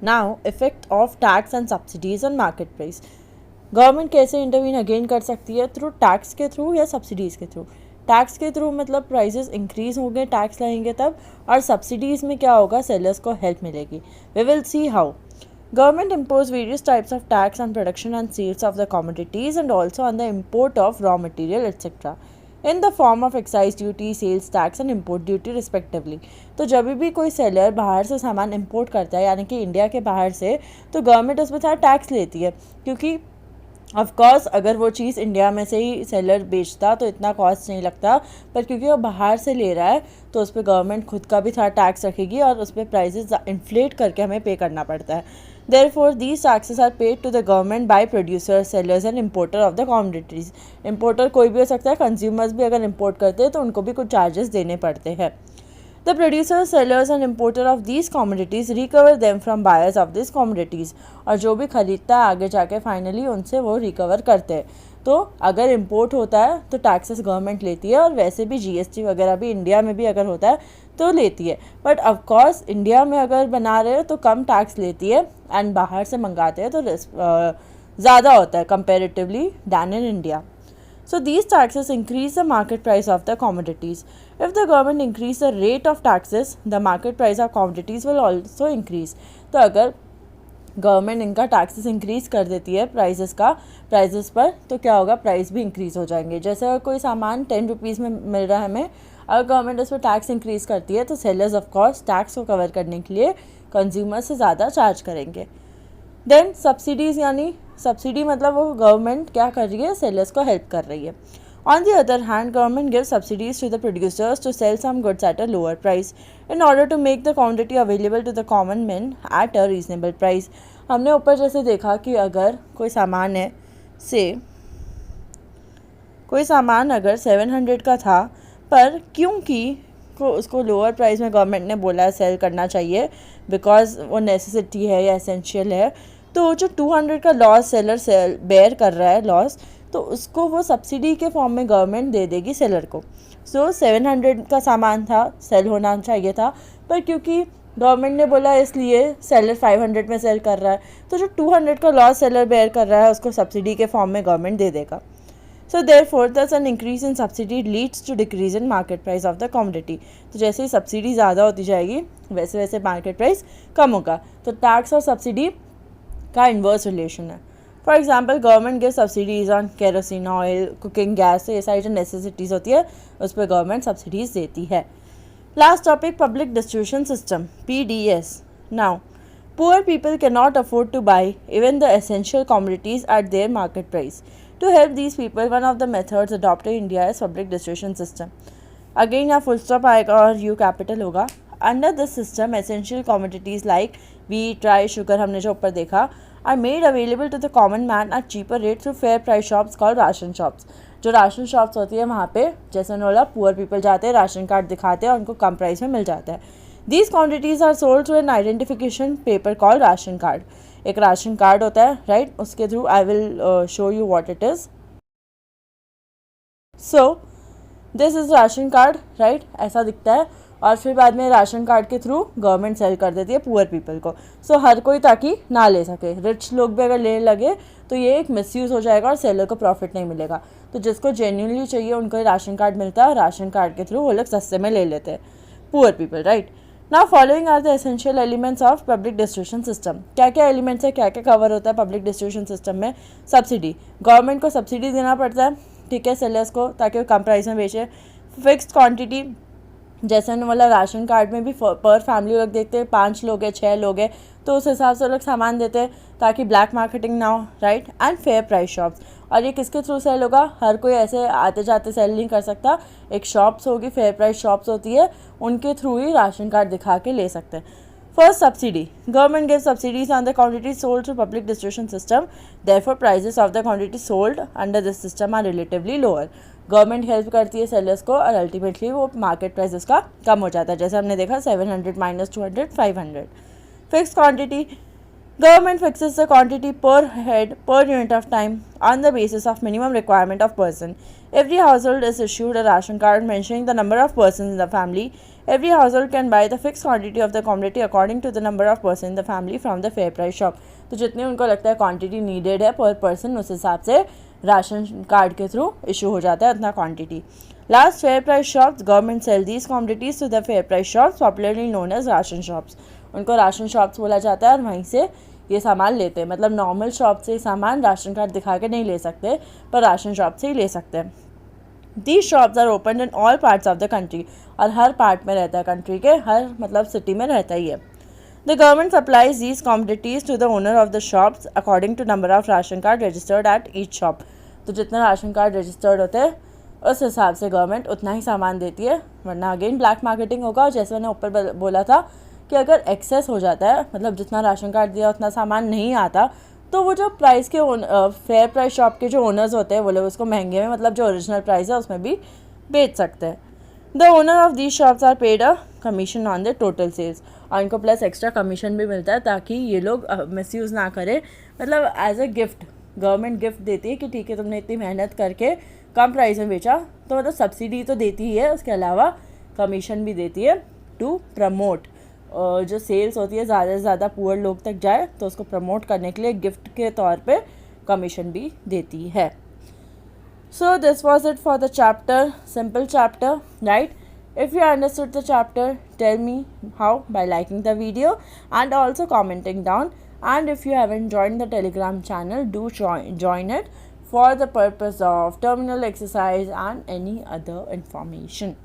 Now effect of tax and subsidies on market price. Government कैसे intervene again कर सकती है? थ्रू टैक्स के थ्रू या सब्सिडीज़ के थ्रू. टैक्स के थ्रू मतलब प्राइसेस इंक्रीज होंगे, टैक्स लगेंगे तब. और सब्सिडीज़ में क्या होगा? सेलर्स को हेल्प मिलेगी. We will see how. Government impose various types of tax on production and sales of the commodities and also on the import of raw material etc. in the form of excise duty, sales tax and import duty respectively. तो जब भी कोई seller बाहर से सामान import करता है यानी कि इंडिया के बाहर से, तो गवर्नमेंट उस पर सारा टैक्स लेती है. क्योंकि ऑफ कोर्स अगर वो चीज़ इंडिया में से ही सेलर बेचता तो इतना कॉस्ट नहीं लगता, पर क्योंकि वो बाहर से ले रहा है तो उस पर गवर्नमेंट खुद का भी थोड़ा टैक्स रखेगी और उस पर प्राइजेस इन्फ्लेट करके हमें पे करना पड़ता है. Therefore, these taxes are paid to the government by producers, sellers and importer of the commodities. Importer कोई भी हो सकता है, consumers भी अगर import करते हैं तो उनको भी कुछ charges देने पड़ते हैं. The producers, sellers and importer of these commodities recover them from buyers of these commodities. और जो भी खरीदता है आगे जाके फाइनली उनसे वो रिकवर करते हैं. तो अगर इंपोर्ट होता है तो टैक्सेस गवर्नमेंट लेती है, और वैसे भी जीएसटी वगैरह भी इंडिया में भी अगर होता है तो लेती है. बट ऑफकोर्स इंडिया में अगर बना रहे हो तो कम टैक्स लेती है, एंड बाहर से मंगाते हैं तो ज़्यादा होता है comparatively than in India. So these taxes increase the market price of the commodities. If the government increase the rate of taxes, the market price of commodities will also increase. तो अगर गवर्नमेंट इनका taxes increase कर देती है prices पर, तो क्या होगा? प्राइस भी इंक्रीज़ हो जाएंगे. जैसे अगर कोई सामान 10 रुपीज़ में मिल रहा है हमें, अगर गवर्नमेंट उस पर टैक्स इंक्रीज़ करती है तो सेलर्स ऑफ कोर्स टैक्स को कवर करने के लिए कंज्यूमर से ज़्यादा चार्ज करेंगे. देन सब्सिडीज़, यानी सब्सिडी मतलब वो गवर्नमेंट क्या कर रही है? सेलर्स को हेल्प कर रही है. On the other hand, government give subsidies to the producers to sell some goods at a lower price in order to make the quantity available to the common man at a reasonable price. हमने ऊपर जैसे देखा कि अगर कोई सामान है, से कोई सामान अगर 700 का था, पर क्योंकि उसको लोअर प्राइस में गवर्नमेंट ने बोला है सेल करना चाहिए बिकॉज वो नेसेसिटी है या एसेंशियल है, तो जो 200 का लॉस सेलर बेयर कर रहा है लॉस, तो उसको वो सब्सिडी के फॉर्म में गवर्नमेंट दे देगी सेलर को. सो 700 का सामान था, सेल होना चाहिए था, पर क्योंकि गवर्नमेंट ने बोला इसलिए सेलर 500 में सेल कर रहा है, तो जो 200 का लॉस सेलर बेयर कर रहा है उसको सब्सिडी के फॉर्म में गवर्नमेंट दे देगा. So therefore, thus an increase in subsidy leads to decrease in market price of the commodity. तो जैसे ही सब्सिडी ज़्यादा होती जाएगी वैसे वैसे मार्केट प्राइस कम होगा. तो टैक्स और सब्सिडी का इन्वर्स रिलेशन है. For example, government give subsidies on kerosene oil, cooking gas, तो ये सारी जो नेसेसिटीज़ होती है उस पर गवर्नमेंट सब्सिडीज़ देती है. Last topic, public distribution system, PDS. Now poor people cannot afford to buy even the essential commodities at their market price. To help these people, one of the methods adopted in India is public distribution system. Again यहाँ full stop आएगा और U capital होगा. Under this system, essential commodities like wheat, rice, sugar, हमने जो ऊपर देखा, are made available to the common man at cheaper rate through fair price shops called ration shops. जो ration shops होती है वहाँ पे, जैसे उन्होंने बोला, पुअर पीपल जाते हैं, राशन कार्ड दिखाते हैं और उनको कम प्राइस में मिल जाता है. These quantities are sold through an identification paper called ration card. एक राशन कार्ड होता है, राइट, उसके through I will show you what it is. So this is ration card, right, ऐसा दिखता है. और फिर बाद में राशन कार्ड के थ्रू गवर्नमेंट सेल कर देती है पुअर पीपल को. सो हर कोई ताकि ना ले सके, रिच लोग भी अगर लेने लगे तो ये एक मिसयूज़ हो जाएगा और सेलर को प्रॉफिट नहीं मिलेगा. तो जिसको जेन्युइनली चाहिए उनको राशन कार्ड मिलता है और राशन कार्ड के थ्रू वो लोग सस्ते में ले लेते हैं, poor people, right. Now following are the essential elements of public distribution system. क्या क्या एलिमेंट्स है, क्या क्या कवर होता है पब्लिक डिस्ट्रीब्यूशन सिस्टम में? सब्सिडी, गवर्नमेंट को सब्सिडी देना पड़ता है, ठीक है, सेलर्स को, ताकि वो कम प्राइस में बेचे. फिक्स्ड क्वांटिटी, जैसे उन्होंने बोला राशन कार्ड में भी पर फैमिली लोग देखते हैं, 5 लोग हैं, 6 लोग हैं, तो उस हिसाब से लोग सामान देते हैं ताकि ब्लैक मार्केटिंग ना हो, right. And fair price shops, और ये किसके थ्रू सेल होगा? हर कोई ऐसे आते जाते सेल नहीं कर सकता, एक शॉप्स होगी, फेयर प्राइस शॉप्स होती है, उनके थ्रू ही राशन कार्ड दिखा के ले सकते हैं. First, subsidy. Government give subsidies on the quantity sold through public distribution system. Therefore prices of the quantity sold under this system are relatively lower. Government help करती है सेलर्स को और ultimately वो मार्केट प्राइस उसका कम हो जाता है. जैसे हमने देखा 700 minus 200 500. Fix quantity, government fixes the quantity per head per unit of time on the basis of minimum requirement of person. Every household is issued a ration card mentioning the number of persons in the family. Every household can buy the fixed quantity of the commodity according to the number of person in the family from the fair price shop. तो जितनी उनको लगता है quantity needed है पर person, उस हिसाब से राशन कार्ड के थ्रू इशू हो जाता है उतना quantity. Last fair price shops, government sell these commodities to the fair price shops popularly known as ration shops. उनको राशन शॉप्स बोला जाता है और वहीं से ये सामान लेते हैं. मतलब नॉर्मल शॉप से सामान राशन कार्ड दिखा के नहीं ले सकते, पर राशन शॉप से ही ले सकते हैं. These shops are opened in all parts of the country. और हर पार्ट में रहता है कंट्री के, हर मतलब सिटी में रहता ही है. The government supplies these commodities to the owner of the shops according to number of ration card registered at each shop. तो जितना राशन कार्ड रजिस्टर्ड होते हैं उस हिसाब से गवर्नमेंट उतना ही सामान देती है, वरना अगेन ब्लैक मार्केटिंग होगा. और जैसे मैंने ऊपर बोला था कि अगर एक्सेस हो जाता है, मतलब जितना राशन कार्ड दिया उतना सामान नहीं आता, तो वो जो प्राइस के फेयर प्राइस शॉप के जो ओनर्स होते हैं वो लोग उसको महंगे में, मतलब जो ओरिजिनल प्राइस है उसमें भी बेच सकते हैं. The owner of these shops are paid a commission on the total sales. और इनको प्लस एक्स्ट्रा कमीशन भी मिलता है ताकि ये लोग मिसयूज़ ना करें. मतलब as a gift government gift देती है कि ठीक है तुमने इतनी मेहनत करके कम प्राइस में बेचा, तो मतलब सब्सिडी तो देती ही है, उसके अलावा कमीशन भी देती है टू प्रमोट. जो सेल्स होती है ज़्यादा से ज़्यादा पुअर लोग तक जाए, तो उसको प्रमोट करने के लिए गिफ्ट के तौर पे कमीशन भी देती है. So this was it for the chapter, simple chapter, right. If you understood the chapter, tell me how by liking the video and also commenting down. And if you haven't joined the Telegram channel, do join it for the purpose of terminal exercise and any other information.